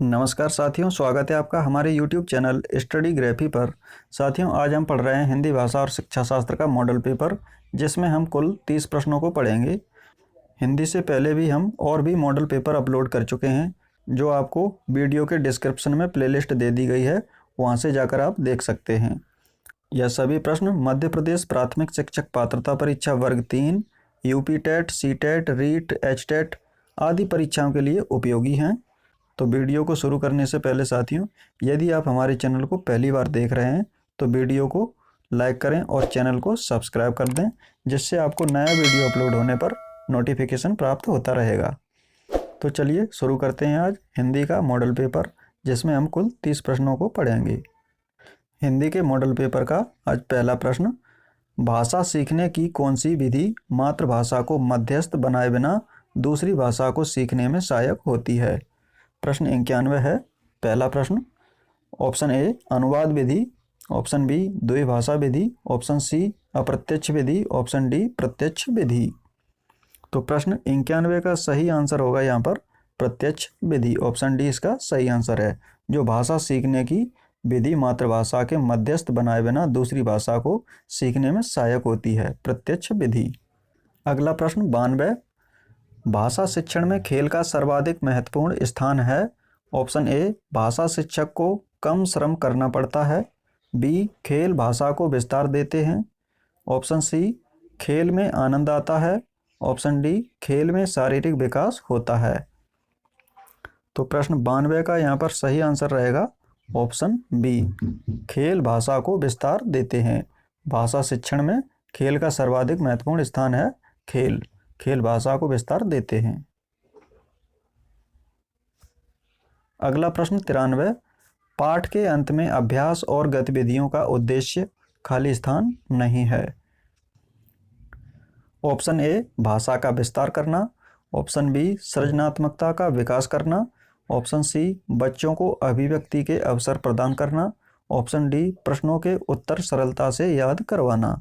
नमस्कार साथियों, स्वागत है आपका हमारे YouTube चैनल स्टडी ग्रेफी पर। साथियों, आज हम पढ़ रहे हैं हिंदी भाषा और शिक्षा शास्त्र का मॉडल पेपर, जिसमें हम कुल 30 प्रश्नों को पढ़ेंगे। हिंदी से पहले भी हम और भी मॉडल पेपर अपलोड कर चुके हैं, जो आपको वीडियो के डिस्क्रिप्शन में प्लेलिस्ट दे दी गई है, वहाँ से जाकर आप देख सकते हैं। यह सभी प्रश्न मध्य प्रदेश प्राथमिक शिक्षक पात्रता परीक्षा वर्ग 3, UP TET, C TET, REET, H TET आदि परीक्षाओं के लिए उपयोगी हैं। तो वीडियो को शुरू करने से पहले साथियों, यदि आप हमारे चैनल को पहली बार देख रहे हैं तो वीडियो को लाइक करें और चैनल को सब्सक्राइब कर दें, जिससे आपको नया वीडियो अपलोड होने पर नोटिफिकेशन प्राप्त होता रहेगा। तो चलिए शुरू करते हैं आज हिंदी का मॉडल पेपर, जिसमें हम कुल 30 प्रश्नों को पढ़ेंगे। हिंदी के मॉडल पेपर का आज पहला प्रश्न, भाषा सीखने की कौन सी विधि मातृभाषा को मध्यस्थ बनाए बिना दूसरी भाषा को सीखने में सहायक होती है। प्रश्न 91 है। पहला प्रश्न, ऑप्शन ए अनुवाद विधि, ऑप्शन बी द्विभाषा विधि, ऑप्शन सी अप्रत्यक्ष विधि, ऑप्शन डी प्रत्यक्ष विधि। तो प्रश्न 91 का सही आंसर होगा यहाँ पर प्रत्यक्ष विधि। ऑप्शन डी इसका सही आंसर है। जो भाषा सीखने की विधि मातृभाषा के मध्यस्थ बनाए बिना दूसरी भाषा को सीखने में सहायक होती है, प्रत्यक्ष विधि। अगला प्रश्न 92, भाषा शिक्षण में खेल का सर्वाधिक महत्वपूर्ण स्थान है। ऑप्शन ए भाषा शिक्षक को कम श्रम करना पड़ता है, बी खेल भाषा को विस्तार देते हैं, ऑप्शन सी खेल में आनंद आता है, ऑप्शन डी खेल में शारीरिक विकास होता है। तो प्रश्न 92 का यहाँ पर सही आंसर रहेगा ऑप्शन बी, खेल भाषा को विस्तार देते हैं। भाषा शिक्षण में खेल का सर्वाधिक महत्वपूर्ण स्थान है, खेल भाषा को विस्तार देते हैं। अगला प्रश्न 93, पाठ के अंत में अभ्यास और गतिविधियों का उद्देश्य खाली स्थान नहीं है। ऑप्शन ए भाषा का विस्तार करना, ऑप्शन बी सृजनात्मकता का विकास करना, ऑप्शन सी बच्चों को अभिव्यक्ति के अवसर प्रदान करना, ऑप्शन डी प्रश्नों के उत्तर सरलता से याद करवाना।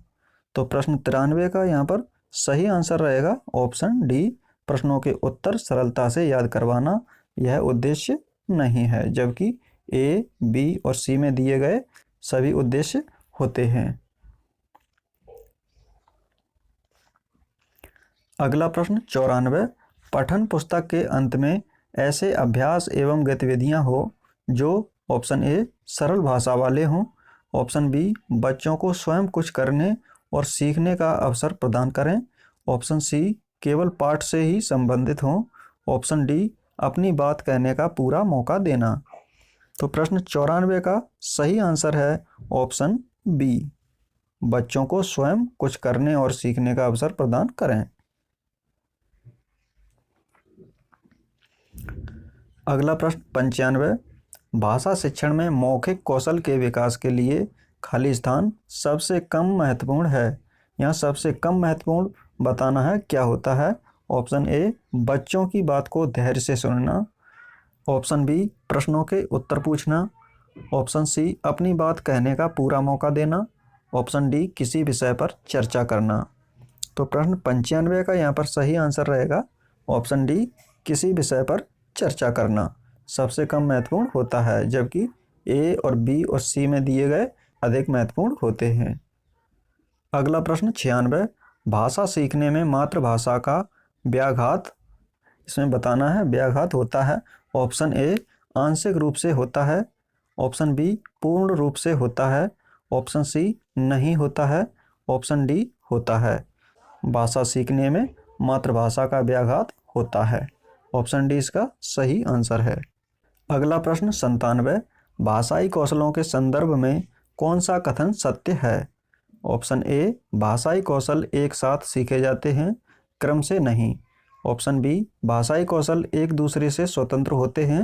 तो प्रश्न 93 का यहाँ पर सही आंसर रहेगा ऑप्शन डी, प्रश्नों के उत्तर सरलता से याद करवाना। यह उद्देश्य नहीं है, जबकि ए, बी और सी में दिए गए सभी उद्देश्य होते हैं। अगला प्रश्न 94, पठन पुस्तक के अंत में ऐसे अभ्यास एवं गतिविधियां हो जो ऑप्शन ए सरल भाषा वाले हों, ऑप्शन बी बच्चों को स्वयं कुछ करने और सीखने का अवसर प्रदान करें, ऑप्शन सी केवल पाठ से ही संबंधित हों, ऑप्शन डी अपनी बात कहने का पूरा मौका देना। तो प्रश्न 94 का सही आंसर है ऑप्शन बी, बच्चों को स्वयं कुछ करने और सीखने का अवसर प्रदान करें। अगला प्रश्न 95, भाषा शिक्षण में मौखिक कौशल के विकास के लिए खाली स्थान सबसे कम महत्वपूर्ण है। यहाँ सबसे कम महत्वपूर्ण बताना है क्या होता है। ऑप्शन ए बच्चों की बात को धैर्य से सुनना, ऑप्शन बी प्रश्नों के उत्तर पूछना, ऑप्शन सी अपनी बात कहने का पूरा मौका देना, ऑप्शन डी किसी विषय पर चर्चा करना। तो प्रश्न 95 का यहाँ पर सही आंसर रहेगा ऑप्शन डी, किसी विषय पर चर्चा करना सबसे कम महत्वपूर्ण होता है, जबकि ए और बी और सी में दिए गए अधिक महत्वपूर्ण होते हैं। अगला प्रश्न 96, भाषा सीखने में मातृभाषा का व्याघात, इसमें बताना है व्याघात होता है। ऑप्शन ए आंशिक रूप से होता है, ऑप्शन बी पूर्ण रूप से होता है, ऑप्शन सी नहीं होता है, ऑप्शन डी होता है। भाषा सीखने में मातृभाषा का व्याघात होता है, ऑप्शन डी इसका सही आंसर है। अगला प्रश्न 97, भाषाई कौशलों के संदर्भ में कौन सा कथन सत्य है। ऑप्शन ए भाषाई कौशल एक साथ सीखे जाते हैं, क्रम से नहीं, ऑप्शन बी भाषाई कौशल एक दूसरे से स्वतंत्र होते हैं,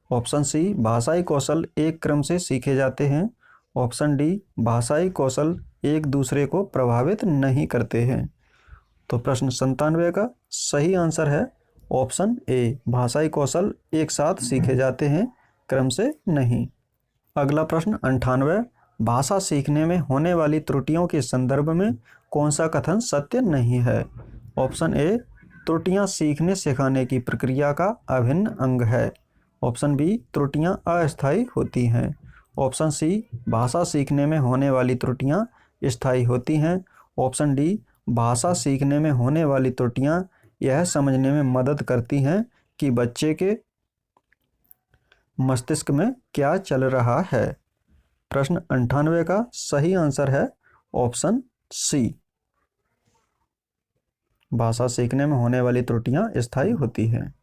ऑप्शन सी भाषाई कौशल एक क्रम से सीखे जाते हैं, ऑप्शन डी भाषाई कौशल एक दूसरे को प्रभावित नहीं करते हैं। तो प्रश्न 97 का सही आंसर है ऑप्शन ए, भाषाई कौशल एक साथ सीखे जाते हैं, क्रम से नहीं। अगला प्रश्न 98, भाषा सीखने में होने वाली त्रुटियों के संदर्भ में कौन सा कथन सत्य नहीं है। ऑप्शन ए त्रुटियां सीखने सिखाने की प्रक्रिया का अभिन्न अंग है, ऑप्शन बी त्रुटियां अस्थायी होती हैं। ऑप्शन सी भाषा सीखने में होने वाली त्रुटियां स्थायी होती हैं। ऑप्शन डी भाषा सीखने में होने वाली त्रुटियां यह समझने में मदद करती हैं कि बच्चे के मस्तिष्क में क्या चल रहा है। प्रश्न 98 का सही आंसर है ऑप्शन सी, भाषा सीखने में होने वाली त्रुटियां स्थायी होती हैं।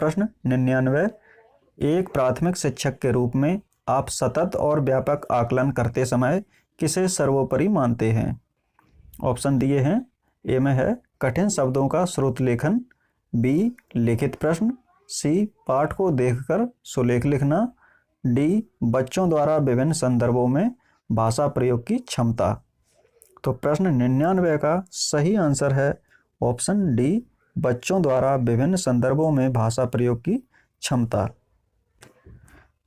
प्रश्न 99, एक प्राथमिक शिक्षक के रूप में आप सतत और व्यापक आकलन करते समय किसे सर्वोपरि मानते हैं। ऑप्शन दिए हैं, ए में है कठिन शब्दों का श्रुत लेखन, बी लिखित प्रश्न, सी पाठ को देखकर सुलेख लिखना, डी बच्चों द्वारा विभिन्न संदर्भों में भाषा प्रयोग की क्षमता। तो प्रश्न 99 का सही आंसर है ऑप्शन डी, बच्चों द्वारा विभिन्न संदर्भों में भाषा प्रयोग की क्षमता।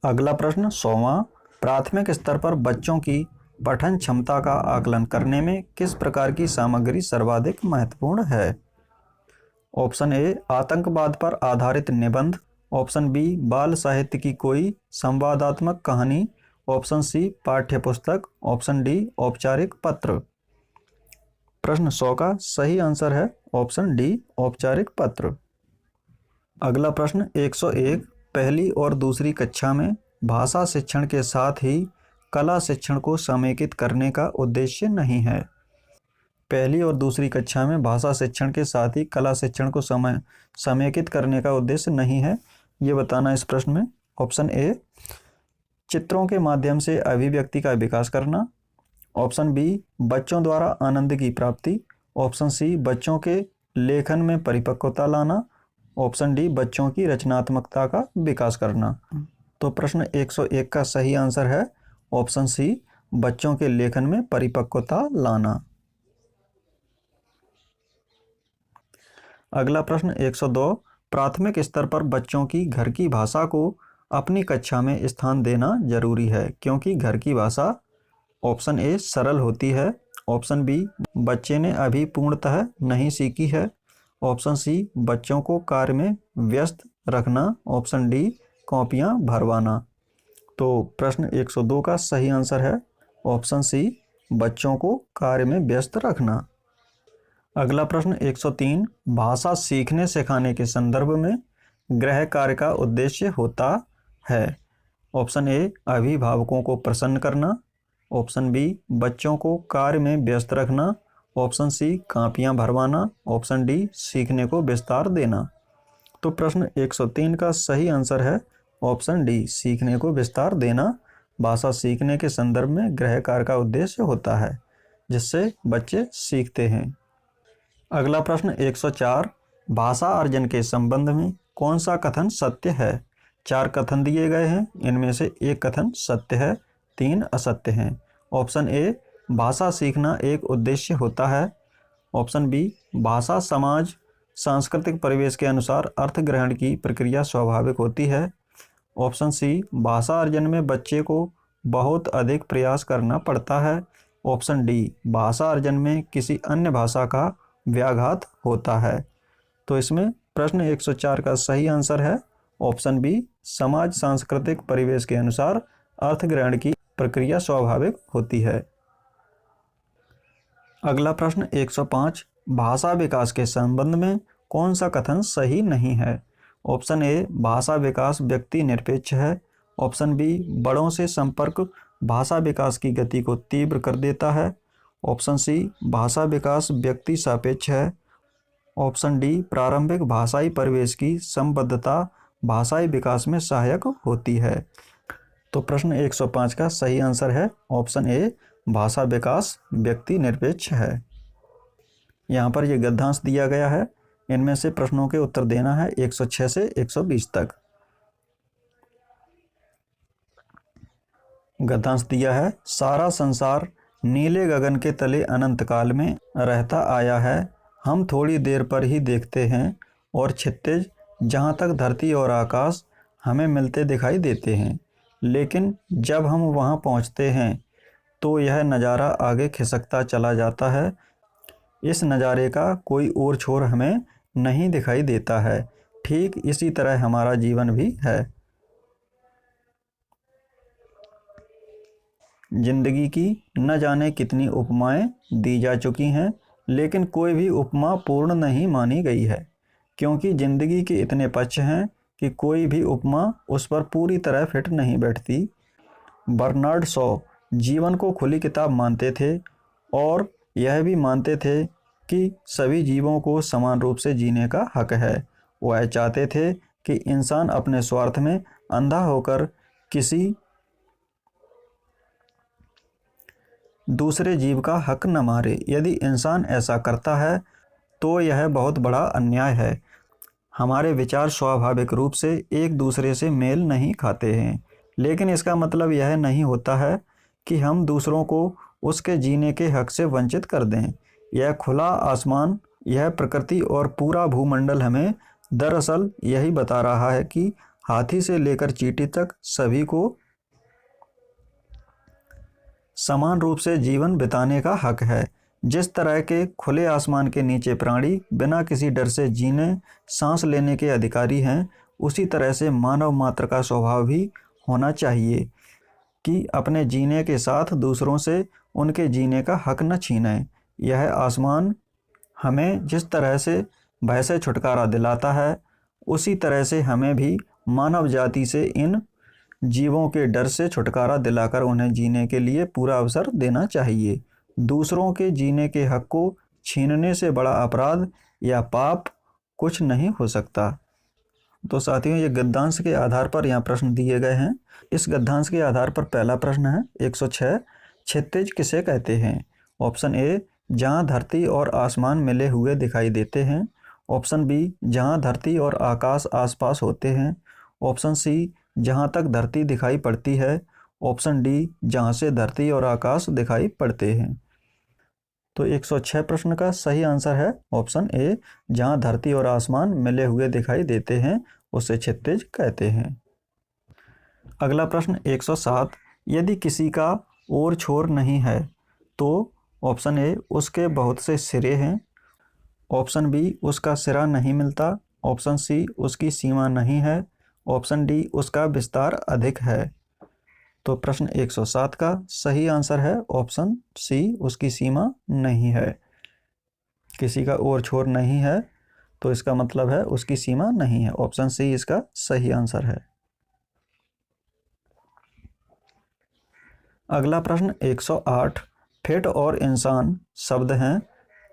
अगला प्रश्न 100वां, प्राथमिक स्तर पर बच्चों की पठन क्षमता का आकलन करने में किस प्रकार की सामग्री सर्वाधिक महत्वपूर्ण है। ऑप्शन ए आतंकवाद पर आधारित निबंध, ऑप्शन बी बाल साहित्य की कोई संवादात्मक कहानी, ऑप्शन सी पाठ्यपुस्तक, ऑप्शन डी औपचारिक पत्र। प्रश्न 100 का सही आंसर है ऑप्शन डी औपचारिक पत्र। अगला प्रश्न 101, पहली और दूसरी कक्षा में भाषा शिक्षण के साथ ही कला शिक्षण को समेकित करने का उद्देश्य नहीं है। पहली और दूसरी कक्षा में भाषा शिक्षण के साथ ही कला शिक्षण को समेकित करने का उद्देश्य नहीं है, ये बताना इस प्रश्न में। ऑप्शन ए चित्रों के माध्यम से अभिव्यक्ति का विकास करना, ऑप्शन बी बच्चों द्वारा आनंद की प्राप्ति, ऑप्शन सी बच्चों के लेखन में परिपक्वता लाना, ऑप्शन डी बच्चों की रचनात्मकता का विकास करना। तो प्रश्न 101 का सही आंसर है ऑप्शन सी, बच्चों के लेखन में परिपक्वता लाना। अगला प्रश्न 102, प्राथमिक स्तर पर बच्चों की घर की भाषा को अपनी कक्षा में स्थान देना जरूरी है क्योंकि घर की भाषा ऑप्शन ए सरल होती है, ऑप्शन बी बच्चे ने अभी पूर्णतः नहीं सीखी है, ऑप्शन सी बच्चों को कार्य में व्यस्त रखना, ऑप्शन डी कॉपियां भरवाना। तो प्रश्न 102 का सही आंसर है ऑप्शन सी, बच्चों को कार्य में व्यस्त रखना। अगला प्रश्न 103, भाषा सीखने सिखाने के संदर्भ में गृह कार्य का उद्देश्य होता है। ऑप्शन ए अभिभावकों को प्रसन्न करना, ऑप्शन बी बच्चों को कार्य में व्यस्त रखना, ऑप्शन सी कॉपियां भरवाना, ऑप्शन डी सीखने को विस्तार देना। तो प्रश्न 103 का सही आंसर है ऑप्शन डी, सीखने को विस्तार देना भाषा सीखने के संदर्भ में गृह कार्य का उद्देश्य होता है जिससे बच्चे सीखते हैं। अगला प्रश्न 104, भाषा अर्जन के संबंध में कौन सा कथन सत्य है। 4 कथन दिए गए हैं, इनमें से एक कथन सत्य है, 3 असत्य हैं। ऑप्शन ए भाषा सीखना एक उद्देश्य होता है, ऑप्शन बी भाषा समाज सांस्कृतिक परिवेश के अनुसार अर्थ ग्रहण की प्रक्रिया स्वाभाविक होती है, ऑप्शन सी भाषा अर्जन में बच्चे को बहुत अधिक प्रयास करना पड़ता है, ऑप्शन डी भाषा अर्जन में किसी अन्य भाषा का व्याघात होता है। तो इसमें प्रश्न 104 का सही आंसर है ऑप्शन बी, समाज सांस्कृतिक परिवेश के अनुसार अर्थ ग्रहण की प्रक्रिया स्वाभाविक होती है। अगला प्रश्न 105, भाषा विकास के संबंध में कौन सा कथन सही नहीं है। ऑप्शन ए भाषा विकास व्यक्ति निरपेक्ष है, ऑप्शन बी बड़ों से संपर्क भाषा विकास की गति को तीव्र कर देता है, ऑप्शन सी भाषा विकास व्यक्ति सापेक्ष है, ऑप्शन डी प्रारंभिक भाषाई परिवेश की संबद्धता भाषाई विकास में सहायक होती है। तो प्रश्न 105 का सही आंसर है ऑप्शन ए, भाषा विकास व्यक्ति निरपेक्ष है। यहाँ पर यह गद्यांश दिया गया है, इनमें से प्रश्नों के उत्तर देना है 106 से 120 तक। गद्यांश दिया है, सारा संसार नीले गगन के तले अनंत काल में रहता आया है, हम थोड़ी देर पर ही देखते हैं और क्षितिज जहाँ तक धरती और आकाश हमें मिलते दिखाई देते हैं, लेकिन जब हम वहाँ पहुँचते हैं तो यह नज़ारा आगे खिसकता चला जाता है, इस नज़ारे का कोई और छोर हमें नहीं दिखाई देता है। ठीक इसी तरह हमारा जीवन भी है। जिंदगी की न जाने कितनी उपमाएं दी जा चुकी हैं, लेकिन कोई भी उपमा पूर्ण नहीं मानी गई है, क्योंकि जिंदगी के इतने पक्ष हैं कि कोई भी उपमा उस पर पूरी तरह फिट नहीं बैठती। बर्नार्ड शॉ जीवन को खुली किताब मानते थे और यह भी मानते थे कि सभी जीवों को समान रूप से जीने का हक है। वह चाहते थे कि इंसान अपने स्वार्थ में अंधा होकर किसी दूसरे जीव का हक न मारे। यदि इंसान ऐसा करता है तो यह बहुत बड़ा अन्याय है। हमारे विचार स्वाभाविक रूप से एक दूसरे से मेल नहीं खाते हैं, लेकिन इसका मतलब यह नहीं होता है कि हम दूसरों को उसके जीने के हक से वंचित कर दें। यह खुला आसमान, यह प्रकृति और पूरा भूमंडल हमें दरअसल यही बता रहा है कि हाथी से लेकर चींटी तक सभी को समान रूप से जीवन बिताने का हक है। जिस तरह के खुले आसमान के नीचे प्राणी बिना किसी डर से जीने, सांस लेने के अधिकारी हैं, उसी तरह से मानव मात्र का स्वभाव भी होना चाहिए कि अपने जीने के साथ दूसरों से उनके जीने का हक न छीनें। यह आसमान हमें जिस तरह से भय से छुटकारा दिलाता है, उसी तरह से हमें भी मानव जाति से इन जीवों के डर से छुटकारा दिलाकर उन्हें जीने के लिए पूरा अवसर देना चाहिए। दूसरों के जीने के हक को छीनने से बड़ा अपराध या पाप कुछ नहीं हो सकता। तो साथियों, ये गद्यांश के आधार पर यहाँ प्रश्न दिए गए हैं। इस गद्यांश के आधार पर पहला प्रश्न है 106, क्षितिज किसे कहते हैं? ऑप्शन ए, जहाँ धरती और आसमान मिले हुए दिखाई देते हैं। ऑप्शन बी, जहाँ धरती और आकाश आसपास होते हैं। ऑप्शन सी, जहाँ तक धरती दिखाई पड़ती है। ऑप्शन डी, जहाँ से धरती और आकाश दिखाई पड़ते हैं। तो 106 प्रश्न का सही आंसर है ऑप्शन ए, जहाँ धरती और आसमान मिले हुए दिखाई देते हैं उसे क्षितिज कहते हैं। अगला प्रश्न 107, यदि किसी का और छोर नहीं है तो ऑप्शन ए, उसके बहुत से सिरे हैं। ऑप्शन बी, उसका सिरा नहीं मिलता। ऑप्शन सी, उसकी सीमा नहीं है। ऑप्शन डी, उसका विस्तार अधिक है। तो प्रश्न 107 का सही आंसर है ऑप्शन सी, उसकी सीमा नहीं है। किसी का और छोर नहीं है तो इसका मतलब है उसकी सीमा नहीं है। ऑप्शन सी इसका सही आंसर है। अगला प्रश्न 108, फिट और इंसान शब्द हैं।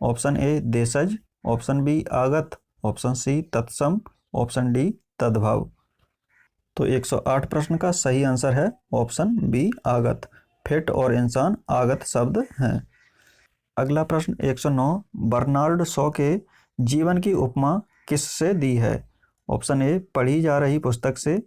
ऑप्शन ए, देशज। ऑप्शन बी, आगत। ऑप्शन सी, तत्सम। ऑप्शन डी, तद्भव। तो 108 प्रश्न का सही आंसर है ऑप्शन बी, आगत। फिट और इंसान आगत शब्द हैं। अगला प्रश्न 109, बर्नार्ड शॉ के जीवन की उपमा किससे दी है? ऑप्शन ए, पढ़ी जा रही पुस्तक से।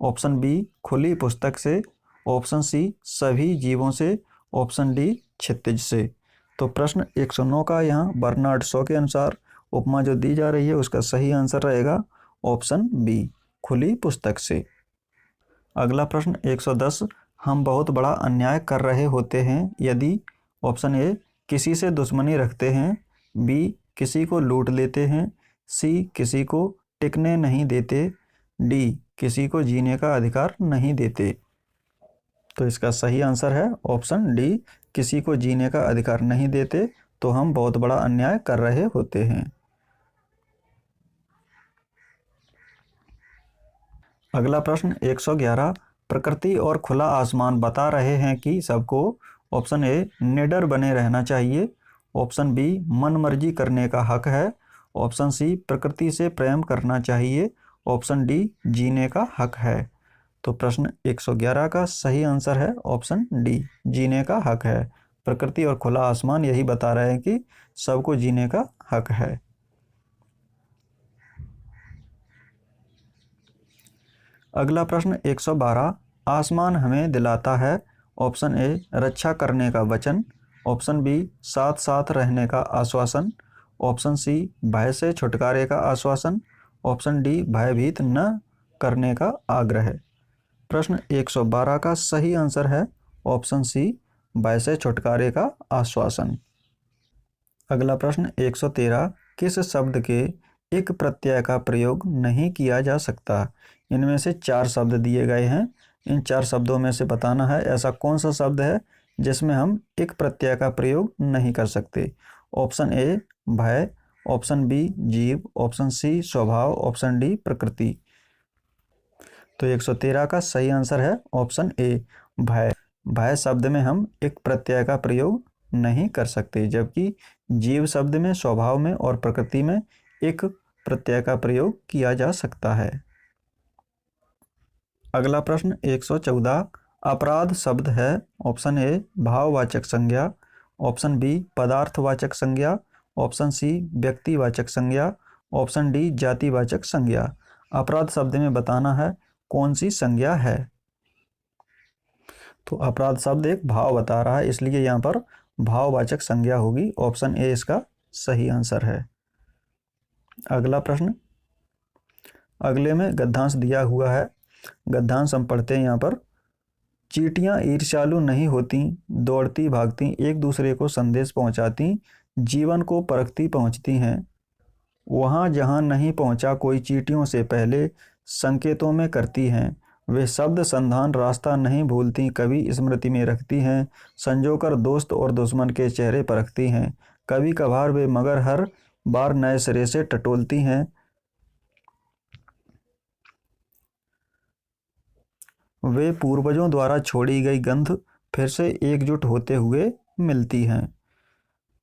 ऑप्शन बी, खुली पुस्तक से। ऑप्शन सी, सभी जीवों से। ऑप्शन डी, क्षितिज से। तो प्रश्न 109 का यहाँ बर्नार्ड शॉ के अनुसार उपमा जो दी जा रही है उसका सही आंसर रहेगा ऑप्शन बी, खुली पुस्तक से। अगला प्रश्न 110, हम बहुत बड़ा अन्याय कर रहे होते हैं यदि ऑप्शन ए, किसी से दुश्मनी रखते हैं। बी, किसी को लूट लेते हैं। सी, किसी को टिकने नहीं देते। डी, किसी को जीने का अधिकार नहीं देते। तो इसका सही आंसर है ऑप्शन डी, किसी को जीने का अधिकार नहीं देते तो हम बहुत बड़ा अन्याय कर रहे होते हैं। अगला प्रश्न 111, प्रकृति और खुला आसमान बता रहे हैं कि सबको ऑप्शन ए, निडर बने रहना चाहिए। ऑप्शन बी, मनमर्जी करने का हक है। ऑप्शन सी, प्रकृति से प्रेम करना चाहिए। ऑप्शन डी, जीने का हक है। तो प्रश्न 111 का सही आंसर है ऑप्शन डी, जीने का हक है। प्रकृति और खुला आसमान यही बता रहे हैं कि सबको जीने का हक है। अगला प्रश्न 112, आसमान हमें दिलाता है ऑप्शन ए, रक्षा करने का वचन। ऑप्शन बी, साथ साथ रहने का आश्वासन। ऑप्शन सी, भय से छुटकारे का आश्वासन। ऑप्शन डी, भयभीत न करने का आग्रह। प्रश्न 112 का सही आंसर है ऑप्शन सी, भय से छुटकारे का आश्वासन। अगला प्रश्न 113, किस शब्द के एक प्रत्यय का प्रयोग नहीं किया जा सकता। इनमें से 4 शब्द दिए गए हैं। इन 4 शब्दों में से बताना है ऐसा कौन सा शब्द है जिसमें हम एक प्रत्यय का प्रयोग नहीं कर सकते। ऑप्शन ए भय, ऑप्शन बी जीव, ऑप्शन सी स्वभाव, ऑप्शन डी प्रकृति। तो 113 का सही आंसर है ऑप्शन ए भय। भय शब्द में हम एक प्रत्यय का प्रयोग नहीं कर सकते, जबकि जीव शब्द में, स्वभाव में और प्रकृति में एक प्रत्यय का प्रयोग किया जा सकता है। अगला प्रश्न 114 अपराध शब्द है। ऑप्शन ए भाववाचक संज्ञा, ऑप्शन बी पदार्थवाचक संज्ञा, ऑप्शन सी व्यक्तिवाचक संज्ञा, ऑप्शन डी जातिवाचक संज्ञा। अपराध शब्द में बताना है कौन सी संज्ञा है। तो अपराध शब्द एक भाव बता रहा है, इसलिए यहाँ पर भाववाचक संज्ञा होगी। ऑप्शन ए इसका सही आंसर है। अगला प्रश्न, अगले में गद्यांश दिया हुआ है। गद्यांश हम पढ़ते हैं यहाँ पर। चींटियां ईर्ष्यालु नहीं होती, दौड़ती भागती, एक दूसरे को संदेश पहुंचाती, जीवन को परखती पहुंचती हैं। वहां जहां नहीं पहुंचा कोई चींटियों से पहले संकेतों में करती हैं। वे शब्द संधान रास्ता नहीं भूलती, कभी स्मृति में रखती हैं। संजोकर दोस्त और दुश्मन के चेहरे परखती हैं। कभी कभार वे मगर हर बार नए सिरे से टटोलती हैं। वे पूर्वजों द्वारा छोड़ी गई गंध फिर से एकजुट होते हुए मिलती हैं।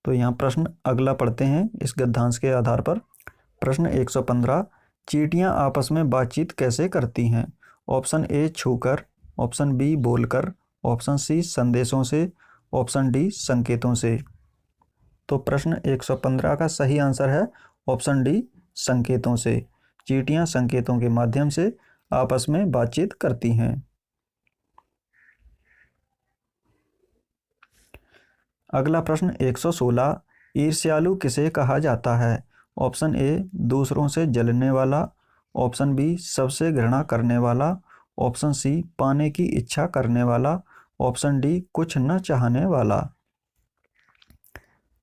तो यहाँ प्रश्न अगला पढ़ते हैं इस गद्यांश के आधार पर। प्रश्न 115 चींटियां आपस में बातचीत कैसे करती हैं। ऑप्शन ए छूकर, ऑप्शन बी बोलकर, ऑप्शन सी संदेशों से, ऑप्शन डी संकेतों से। तो प्रश्न 115 का सही आंसर है ऑप्शन डी संकेतों से। चींटियां संकेतों के माध्यम से आपस में बातचीत करती हैं। अगला प्रश्न 116 ईर्ष्यालु किसे कहा जाता है। ऑप्शन ए दूसरों से जलने वाला, ऑप्शन बी सबसे घृणा करने वाला, ऑप्शन सी पाने की इच्छा करने वाला, ऑप्शन डी कुछ न चाहने वाला।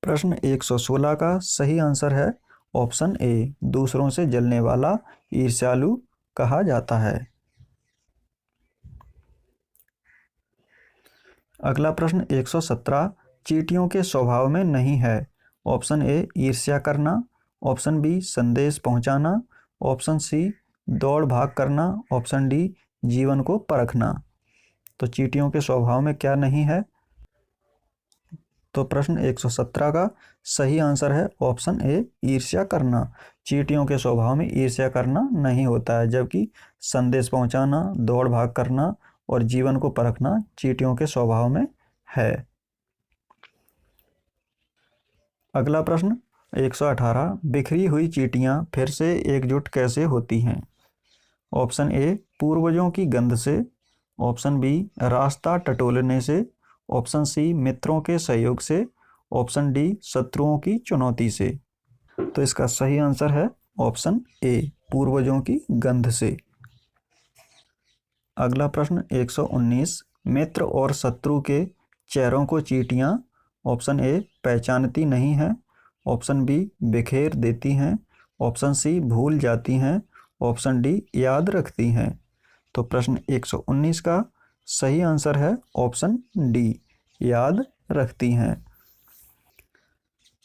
प्रश्न 116 का सही आंसर है ऑप्शन ए दूसरों से जलने वाला ईर्ष्यालु कहा जाता है। अगला प्रश्न 117 चींटियों के स्वभाव में नहीं है। ऑप्शन ए ईर्ष्या करना, ऑप्शन बी संदेश पहुंचाना, ऑप्शन सी दौड़ भाग करना, ऑप्शन डी जीवन को परखना। तो चींटियों के स्वभाव में क्या नहीं है। तो प्रश्न 117 का सही आंसर है ऑप्शन ए ईर्ष्या करना। चींटियों के स्वभाव में ईर्ष्या करना नहीं होता है, जबकि संदेश पहुंचाना, दौड़ भाग करना और जीवन को परखना चींटियों के स्वभाव में है। अगला प्रश्न 118 बिखरी हुई चींटियां फिर से एकजुट कैसे होती हैं। ऑप्शन ए पूर्वजों की गंध से, ऑप्शन बी रास्ता टटोलने से, ऑप्शन सी मित्रों के सहयोग से, ऑप्शन डी शत्रुओं की चुनौती से। तो इसका सही आंसर है ऑप्शन ए पूर्वजों की गंध से। अगला प्रश्न 119 मित्र और शत्रु के चेहरों को चींटियां ऑप्शन ए पहचानती नहीं हैं, ऑप्शन बी बिखेर देती हैं, ऑप्शन सी भूल जाती हैं, ऑप्शन डी याद रखती हैं। तो प्रश्न 119 का सही आंसर है ऑप्शन डी याद रखती हैं।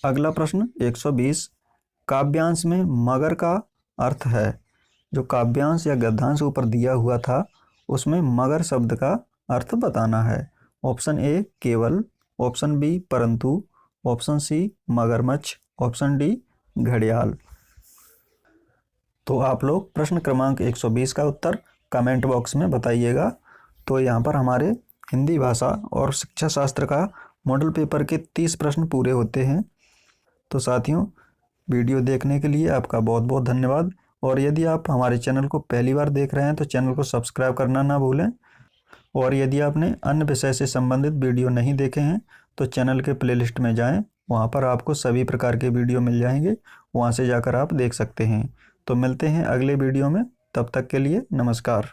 अगला प्रश्न 120 काव्यांश में मगर का अर्थ है। जो काव्यांश या गद्यांश ऊपर दिया हुआ था उसमें मगर शब्द का अर्थ बताना है। ऑप्शन ए केवल, ऑप्शन बी परंतु, ऑप्शन सी मगरमच्छ, ऑप्शन डी घड़ियाल। तो आप लोग प्रश्न क्रमांक 120 का उत्तर कमेंट बॉक्स में बताइएगा। तो यहाँ पर हमारे हिंदी भाषा और शिक्षा शास्त्र का मॉडल पेपर के 30 प्रश्न पूरे होते हैं। तो साथियों वीडियो देखने के लिए आपका बहुत बहुत धन्यवाद। और यदि आप हमारे चैनल को पहली बार देख रहे हैं तो चैनल को सब्सक्राइब करना ना भूलें। और यदि आपने अन्य विषय से संबंधित वीडियो नहीं देखे हैं तो चैनल के प्लेलिस्ट में जाएं, वहां पर आपको सभी प्रकार के वीडियो मिल जाएंगे, वहां से जाकर आप देख सकते हैं। तो मिलते हैं अगले वीडियो में, तब तक के लिए नमस्कार।